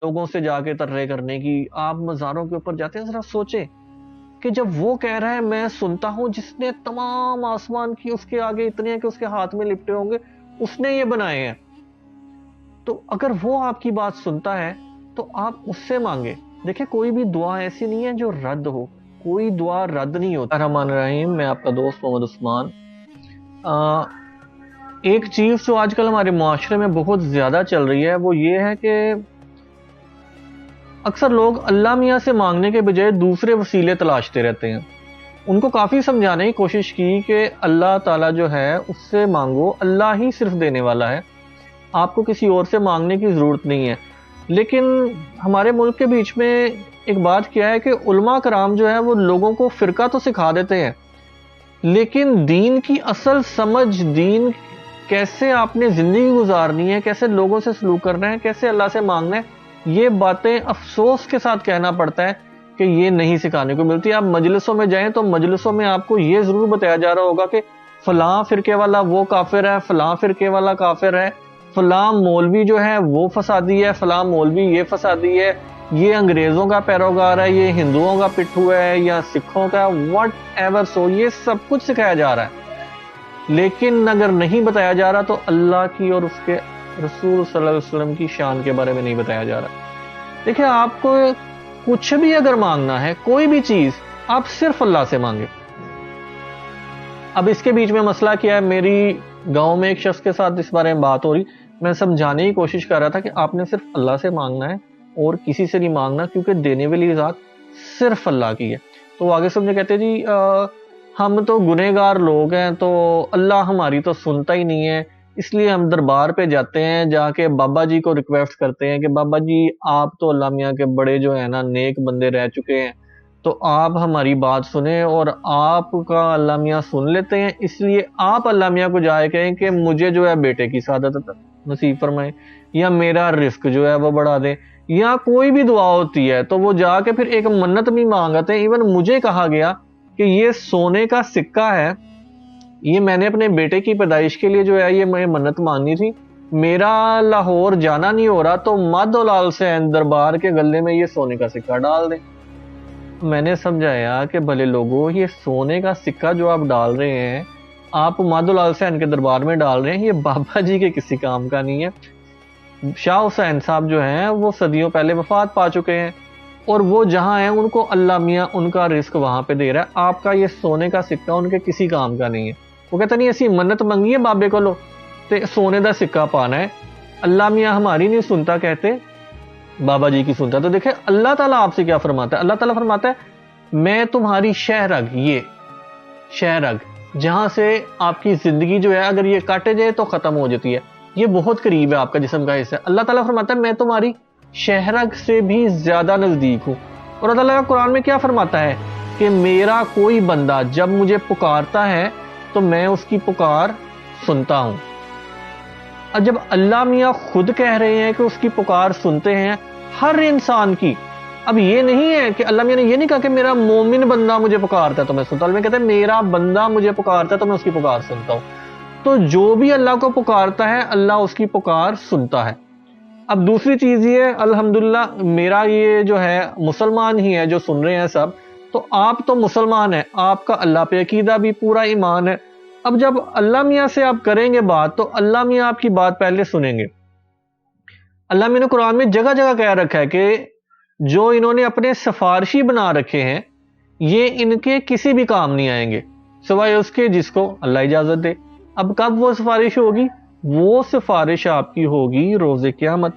لوگوں سے جا کے ترے کرنے کی، آپ مزاروں کے اوپر جاتے ہیں. ذرا سوچیں کہ جب وہ کہہ رہا ہے میں سنتا ہوں، جس نے تمام آسمان کی اس کے آگے اتنے ہیں کہ اس کے ہاتھ میں لپٹے ہوں گے، اس نے یہ بنائے ہیں. تو اگر وہ آپ کی بات سنتا ہے تو آپ اس سے مانگے. دیکھیں کوئی بھی دعا ایسی نہیں ہے جو رد ہو، کوئی دعا رد نہیں ہوتی. الرحمن الرحیم. میں آپ کا دوست محمد عثمان. ایک چیز جو آج کل ہمارے معاشرے میں بہت زیادہ چل رہی ہے وہ یہ ہے کہ اکثر لوگ اللہ میاں سے مانگنے کے بجائے دوسرے وسیلے تلاشتے رہتے ہیں. ان کو کافی سمجھانے کی کوشش کی کہ اللہ تعالیٰ جو ہے اس سے مانگو، اللہ ہی صرف دینے والا ہے، آپ کو کسی اور سے مانگنے کی ضرورت نہیں ہے. لیکن ہمارے ملک کے بیچ میں ایک بات کیا ہے کہ علماء کرام جو ہے وہ لوگوں کو فرقہ تو سکھا دیتے ہیں، لیکن دین کی اصل سمجھ، دین کیسے آپ نے زندگی گزارنی ہے، کیسے لوگوں سے سلوک کرنا ہے، کیسے اللہ سے مانگنا ہے، یہ باتیں افسوس کے ساتھ کہنا پڑتا ہے کہ یہ نہیں سکھانے کو ملتی. آپ مجلسوں میں جائیں تو مجلسوں میں آپ کو یہ ضرور بتایا جا رہا ہوگا کہ فلاں فرقے والا وہ کافر ہے، فلاں فرقے والا کافر ہے، فلاں مولوی جو ہے وہ فسادی ہے، فلاں مولوی یہ فسادی ہے، یہ انگریزوں کا پیروکار ہے، یہ ہندوؤں کا پٹھو ہے یا سکھوں کا، واٹ ایور سو، یہ سب کچھ سکھایا جا رہا ہے. لیکن اگر نہیں بتایا جا رہا تو اللہ کی اور اس کے رسول صلی اللہ علیہ وسلم کی شان کے بارے میں نہیں بتایا جا رہا. دیکھیں آپ کو کچھ بھی اگر مانگنا ہے، کوئی بھی چیز، آپ صرف اللہ سے مانگے. اب اس کے بیچ میں مسئلہ کیا ہے، میری گاؤں میں ایک شخص کے ساتھ اس بارے میں بات ہو رہی، میں سمجھانے کی کوشش کر رہا تھا کہ آپ نے صرف اللہ سے مانگنا ہے اور کسی سے نہیں مانگنا، کیونکہ دینے والی ذات صرف اللہ کی ہے. تو وہ آگے سے مجھے کہتے جی ہم تو گنہگار لوگ ہیں، تو اللہ ہماری تو سنتا ہی نہیں ہے، اس لیے ہم دربار پہ جاتے ہیں، جا کے بابا جی کو ریکویسٹ کرتے ہیں کہ بابا جی آپ تو اللہ میاں کے بڑے جو ہے نا نیک بندے رہ چکے ہیں، تو آپ ہماری بات سنیں، اور آپ کا اللہ میاں سن لیتے ہیں، اس لیے آپ اللہ میاں کو جائے کہیں کہ مجھے جو ہے بیٹے کی سعادت نصیب فرمائیں، یا میرا رزق جو ہے وہ بڑھا دیں، یا کوئی بھی دعا ہوتی ہے تو وہ جا کے پھر ایک منت بھی مانگتے ہیں. ایون مجھے کہا گیا کہ یہ سونے کا سکہ ہے، یہ میں نے اپنے بیٹے کی پیدائش کے لیے جو ہے یہ میں منت مانگنی تھی، میرا لاہور جانا نہیں ہو رہا، تو مادھو لال سے دربار کے گلے میں یہ سونے کا سکہ ڈال دیں. میں نے سمجھایا کہ بھلے لوگوں، یہ سونے کا سکہ جو آپ ڈال رہے ہیں، آپ مادھو لال سین کے دربار میں ڈال رہے ہیں، یہ بابا جی کے کسی کام کا نہیں ہے. شاہ حسین صاحب جو ہیں وہ صدیوں پہلے وفات پا چکے ہیں، اور وہ جہاں ہیں ان کو اللہ میاں ان کا رزق وہاں پہ دے رہا ہے. آپ کا یہ سونے کا سکہ ان کے کسی کام کا نہیں ہے. وہ کہتا نہیں ایسی منت منگی ہے بابے کو لو تے سونے دا سکہ پانا ہے، اللہ میاں ہماری نہیں سنتا، کہتے بابا جی کی سنتا. تو دیکھیں اللہ تعالیٰ آپ سے کیا فرماتا ہے. اللہ تعالیٰ فرماتا ہے میں تمہاری شہ رگ، یہ شہ رگ جہاں سے آپ کی زندگی جو ہے اگر یہ کاٹے جائے تو ختم ہو جاتی ہے، یہ بہت قریب ہے آپ کا جسم کا حصہ. اللہ تعالیٰ فرماتا ہے میں تمہاری شہ رگ سے بھی زیادہ نزدیک ہوں. اور اللہ تعالیٰ قرآن میں کیا فرماتا ہے کہ میرا کوئی بندہ جب مجھے پکارتا ہے تو میں اس کی پکار سنتا ہوں. اور جب اللہ میاں خود کہہ رہے ہیں کہ اس کی پکار سنتے ہیں ہر انسان کی، اب یہ نہیں ہے کہ اللہ میاں نے یہ نہیں کہا کہ میرا مومن بندہ مجھے پکارتا ہے تو میں سنتا ہوں، میں کہتا ہے میرا بندہ مجھے پکارتا ہے تو میں اس کی پکار سنتا ہوں. تو جو بھی اللہ کو پکارتا ہے اللہ اس کی پکار سنتا ہے. اب دوسری چیز یہ ہے، الحمدللہ میرا یہ جو ہے مسلمان ہی ہے جو سن رہے ہیں سب، تو آپ تو مسلمان ہیں، آپ کا اللہ پہ عقیدہ بھی پورا ایمان ہے. اب جب اللہ میاں سے آپ کریں گے بات تو اللہ میاں آپ کی بات پہلے سنیں گے. اللہ میاں نے قرآن میں جگہ جگہ کہہ رکھا ہے کہ جو انہوں نے اپنے سفارشی بنا رکھے ہیں یہ ان کے کسی بھی کام نہیں آئیں گے سوائے اس کے جس کو اللہ اجازت دے. اب کب وہ سفارش ہوگی؟ وہ سفارش آپ کی ہوگی روز قیامت.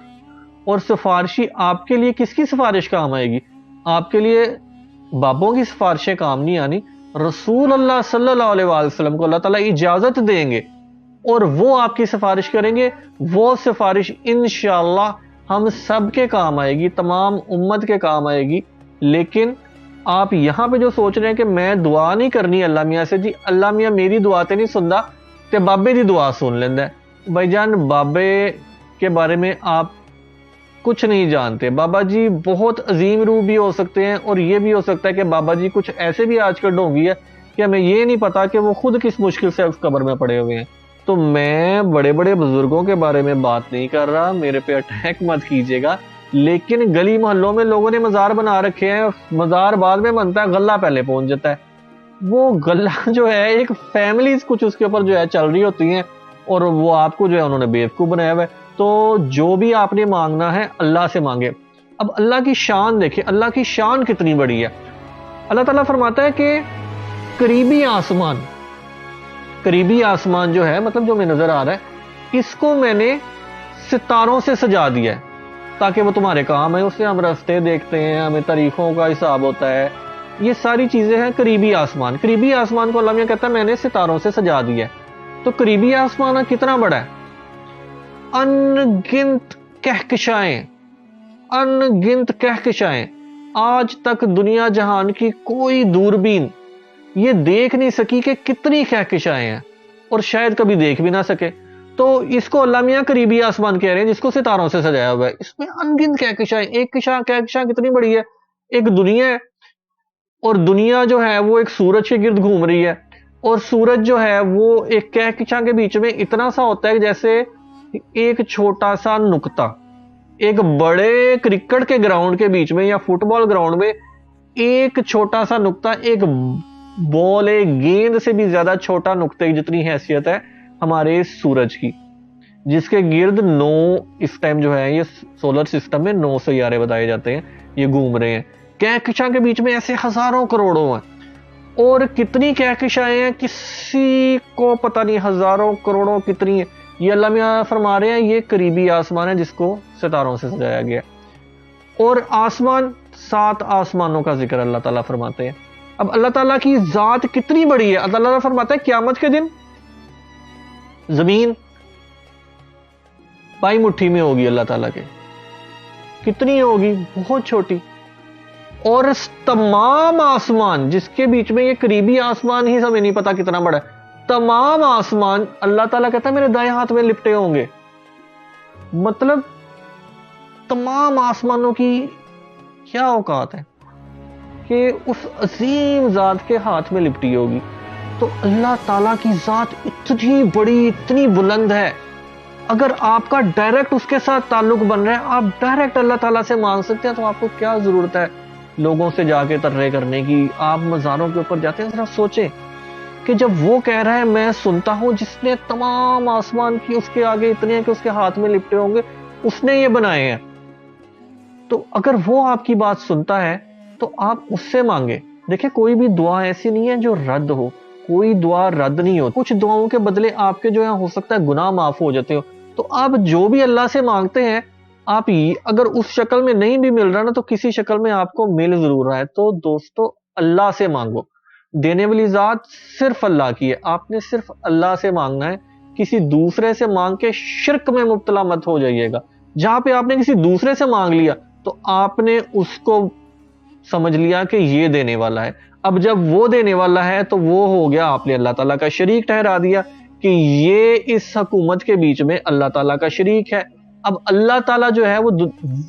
اور سفارشی آپ کے لیے کس کی سفارش کام آئے گی؟ آپ کے لیے بابوں کی سفارشیں کام نہیں آنی، رسول اللہ صلی اللہ علیہ وآلہ وسلم کو اللہ تعالیٰ اجازت دیں گے اور وہ آپ کی سفارش کریں گے. وہ سفارش انشاءاللہ ہم سب کے کام آئے گی، تمام امت کے کام آئے گی. لیکن آپ یہاں پہ جو سوچ رہے ہیں کہ میں دعا نہیں کرنی اللہ میاں سے، جی اللہ میاں میری دعا تے نہیں سندا تے بابے دی دعا سن لیندا ہے. بھائی جان بابے کے بارے میں آپ کچھ نہیں جانتے. بابا جی بہت عظیم روح بھی ہو سکتے ہیں، اور یہ بھی ہو سکتا ہے کہ بابا جی کچھ ایسے بھی آج کل ڈھونگی ہے کہ ہمیں یہ نہیں پتا کہ وہ خود کس مشکل سے اس قبر میں پڑے ہوئے ہیں. تو میں بڑے بڑے بزرگوں کے بارے میں بات نہیں کر رہا، میرے پہ اٹیک مت کیجیے گا. لیکن گلی محلوں میں لوگوں نے مزار بنا رکھے ہیں، مزار بعد میں بنتا ہے، غلہ پہلے پہنچ جاتا ہے۔ وہ غلہ جو ہے ایک فیملیز کچھ اس کے اوپر جو ہے چل رہی ہوتی ہیں، اور وہ آپ کو جو ہے انہوں نے بیوقوف بنایا ہوا ہے۔ تو جو بھی آپ نے مانگنا ہے اللہ سے مانگے۔ اب اللہ کی شان دیکھیں، اللہ کی شان کتنی بڑی ہے۔ اللہ تعالیٰ فرماتا ہے کہ قریبی آسمان جو ہے، مطلب جو میں نظر آ رہا ہے، اس کو میں نے ستاروں سے سجا دیا ہے تاکہ وہ تمہارے کام ہے۔ اس سے ہم راستے دیکھتے ہیں، ہمیں تاریخوں کا حساب ہوتا ہے، یہ ساری چیزیں ہیں قریبی آسمان۔ قریبی آسمان کو اللہ میاں کہتا ہے میں نے ستاروں سے سجا دیا ہے۔ تو قریبی آسمان کتنا بڑا ہے؟ ان گنت کہکشائیں آج تک دنیا جہان کی کوئی دوربین یہ دیکھ نہیں سکی کہ کتنی کہکشائیں ہیں، اور شاید کبھی دیکھ بھی نہ سکے۔ تو اس کو اللہ میاں قریبی آسمان کہہ رہے ہیں، جس کو ستاروں سے سجایا ہوا ہے۔ اس میں ان گنت کہکشائیں، ایک کہکشاں کتنی بڑی ہے؟ ایک دنیا ہے، اور دنیا جو ہے وہ ایک سورج کے گرد گھوم رہی ہے، اور سورج جو ہے وہ ایک کہکشاں کے بیچ میں اتنا سا ہوتا ہے جیسے ایک چھوٹا سا نقطہ، ایک بڑے کرکٹ کے گراؤنڈ کے بیچ میں یا فٹ بال گراؤنڈ میں ایک چھوٹا سا نقطہ، ایک بال، ایک گیند سے بھی زیادہ چھوٹا نقطے جتنی حیثیت ہے ہمارے سورج کی، جس کے گرد 9 اس ٹائم جو ہے یہ سولر سسٹم میں 9 سیارے بتائے جاتے ہیں، یہ گھوم رہے ہیں۔ کہکشاں کے بیچ میں ایسے ہزاروں کروڑوں ہیں، اور کتنی کہکشائیں ہیں کسی کو پتہ نہیں، ہزاروں کروڑوں کتنی ہیں۔ یہ اللہ میاں فرما رہے ہیں یہ قریبی آسمان ہے جس کو ستاروں سے سجایا گیا۔ اور آسمان، 7 آسمانوں کا ذکر اللہ تعالیٰ فرماتے ہیں۔ اب اللہ تعالیٰ کی ذات کتنی بڑی ہے۔ اللہ تعالیٰ فرماتا ہے قیامت کے دن زمین پائی مٹھی میں ہوگی اللہ تعالیٰ کے۔ کتنی ہوگی؟ بہت چھوٹی۔ اور تمام آسمان جس کے بیچ میں یہ قریبی آسمان ہی ہمیں نہیں پتا کتنا بڑا ہے، تمام آسمان اللہ تعالیٰ کہتا ہے میرے دائیں ہاتھ میں لپٹے ہوں گے۔ مطلب تمام آسمانوں کی کیا اوقات ہے کہ اس عظیم ذات کے ہاتھ میں لپٹی ہوگی۔ تو اللہ تعالیٰ کی ذات اتنی بڑی، اتنی بلند ہے، اگر آپ کا ڈائریکٹ اس کے ساتھ تعلق بن رہا ہے، آپ ڈائریکٹ اللہ تعالیٰ سے مانگ سکتے ہیں، تو آپ کو کیا ضرورت ہے لوگوں سے جا کے ترے کرنے کی؟ آپ مزاروں کے اوپر جاتے ہیں، ذرا سوچیں کہ جب وہ کہہ رہا ہے میں سنتا ہوں، جس نے تمام آسمان کی اس کے آگے اتنے ہیں کہ اس کے ہاتھ میں لپٹے ہوں گے، اس نے یہ بنائے ہیں، تو اگر وہ آپ کی بات سنتا ہے تو آپ اس سے مانگے۔ دیکھیں کوئی بھی دعا ایسی نہیں ہے جو رد ہو، کوئی دعا رد نہیں ہو۔ کچھ دعاؤں کے بدلے آپ کے جو ہے ہو سکتا ہے گناہ معاف ہو جاتے ہو۔ تو آپ جو بھی اللہ سے مانگتے ہیں، آپ اگر اس شکل میں نہیں بھی مل رہا نا، تو کسی شکل میں آپ کو مل ضرور رہا ہے۔ تو دوستو اللہ سے مانگو، دینے والی ذات صرف اللہ کی ہے، آپ نے صرف اللہ سے مانگنا ہے۔ کسی دوسرے سے مانگ کے شرک میں مبتلا مت ہو جائیے گا۔ جہاں پہ آپ نے کسی دوسرے سے مانگ لیا تو آپ نے اس کو سمجھ لیا کہ یہ دینے والا ہے۔ اب جب وہ دینے والا ہے تو وہ ہو گیا، آپ نے اللہ تعالیٰ کا شریک ٹھہرا دیا کہ یہ اس حکومت کے بیچ میں اللہ تعالیٰ کا شریک ہے۔ اب اللہ تعالیٰ جو ہے وہ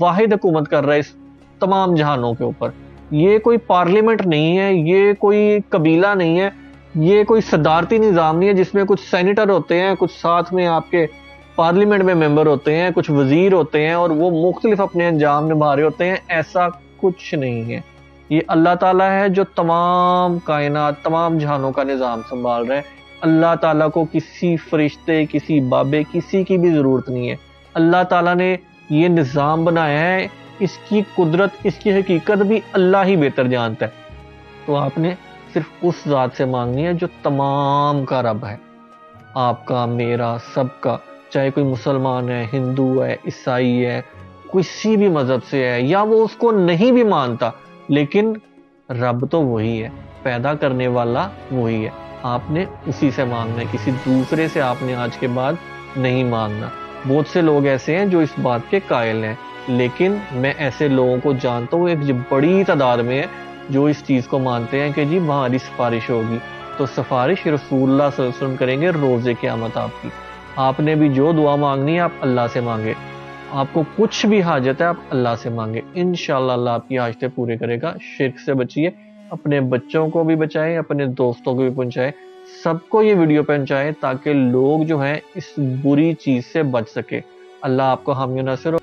واحد حکومت کر رہا ہے اس تمام جہانوں کے اوپر۔ یہ کوئی پارلیمنٹ نہیں ہے، یہ کوئی قبیلہ نہیں ہے، یہ کوئی صدارتی نظام نہیں ہے جس میں کچھ سینیٹر ہوتے ہیں، کچھ ساتھ میں آپ کے پارلیمنٹ میں ممبر ہوتے ہیں، کچھ وزیر ہوتے ہیں، اور وہ مختلف اپنے انجام نبھا رہے ہوتے ہیں۔ ایسا کچھ نہیں ہے۔ یہ اللہ تعالیٰ ہے جو تمام کائنات، تمام جہانوں کا نظام سنبھال رہے ہیں۔ اللہ تعالیٰ کو کسی فرشتے، کسی بابے، کسی کی بھی ضرورت نہیں ہے۔ اللہ تعالیٰ نے یہ نظام بنایا ہے، اس کی قدرت، اس کی حقیقت بھی اللہ ہی بہتر جانتا ہے۔ تو آپ نے صرف اس ذات سے مانگنی ہے جو تمام کا رب ہے، آپ کا، میرا، سب کا، چاہے کوئی مسلمان ہے، ہندو ہے، عیسائی ہے، کسی بھی مذہب سے ہے، یا وہ اس کو نہیں بھی مانتا، لیکن رب تو وہی ہے، پیدا کرنے والا وہی ہے۔ آپ نے اسی سے مانگنا ہے، کسی دوسرے سے آپ نے آج کے بعد نہیں مانگنا۔ بہت سے لوگ ایسے ہیں جو اس بات کے قائل ہیں، لیکن میں ایسے لوگوں کو جانتا ہوں، ایک بڑی تعداد میں ہے جو اس چیز کو مانتے ہیں کہ جی ہماری سفارش ہوگی۔ تو سفارش رسول اللہ صلی اللہ علیہ وسلم کریں گے روز قیامت آپ کی۔ آپ نے بھی جو دعا مانگنی ہے آپ اللہ سے مانگے، آپ کو کچھ بھی حاجت ہے آپ اللہ سے مانگے، انشاءاللہ اللہ آپ کی حاجتیں پورے کرے گا۔ شرک سے بچیے، اپنے بچوں کو بھی بچائیں، اپنے دوستوں کو بھی پہنچائیں، سب کو یہ ویڈیو پہنچائیں تاکہ لوگ جو ہیں اس بری چیز سے بچ سکے۔ اللہ آپ کو حامی و ناصر ہو۔